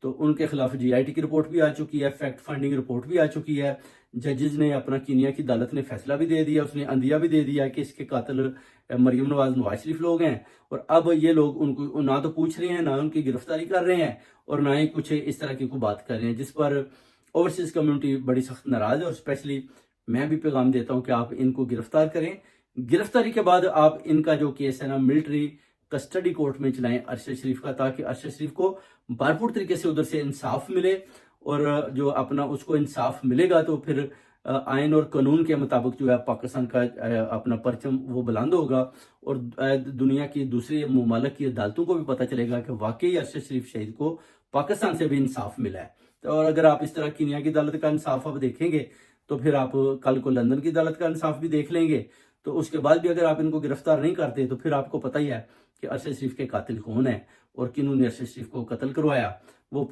تو ان کے خلاف جی آئی ٹی کی رپورٹ بھی آ چکی ہے، فیکٹ فائنڈنگ رپورٹ بھی آ چکی ہے، ججز نے اپنا کینیا کی عدالت نے فیصلہ بھی دے دیا، اس نے عندیہ بھی دے دیا کہ اس کے قاتل مریم نواز شریف لوگ ہیں، اور اب یہ لوگ ان کو نہ تو پوچھ رہے ہیں، نہ ان کی گرفتاری کر رہے ہیں، اور نہ ہی کچھ اس طرح کی کوئی بات کر رہے ہیں، جس پر اوورسیز کمیونٹی بڑی سخت ناراض ہے، اور اسپیشلی میں بھی پیغام دیتا ہوں کہ آپ ان کو گرفتار کریں، گرفتاری کے بعد آپ ان کا جو کیس ہے نا ملٹری کسٹڈی کورٹ میں چلائیں ارشد شریف کا، تاکہ ارشد شریف کو بھرپور طریقے سے ادھر سے انصاف ملے، اور جو اپنا اس کو انصاف ملے گا تو پھر آئین اور قانون کے مطابق جو ہے پاکستان کا اپنا پرچم وہ بلند ہوگا، اور دنیا کی دوسری ممالک کی عدالتوں کو بھی پتہ چلے گا کہ واقعی ارشد شریف شہید کو پاکستان سے بھی انصاف ملا ہے۔ اور اگر آپ اس طرح کینیا کی عدالت کا انصاف آپ دیکھیں گے تو پھر آپ کل کو لندن کی عدالت کا انصاف بھی دیکھ لیں گے، تو اس کے بعد بھی اگر آپ ان کو گرفتار نہیں کرتے تو پھر آپ کو پتہ ہی ہے کہ ارشد شریف کے قاتل کون ہیں اور کنہوں نے ارشد شریف کو قتل کروایا۔ وہ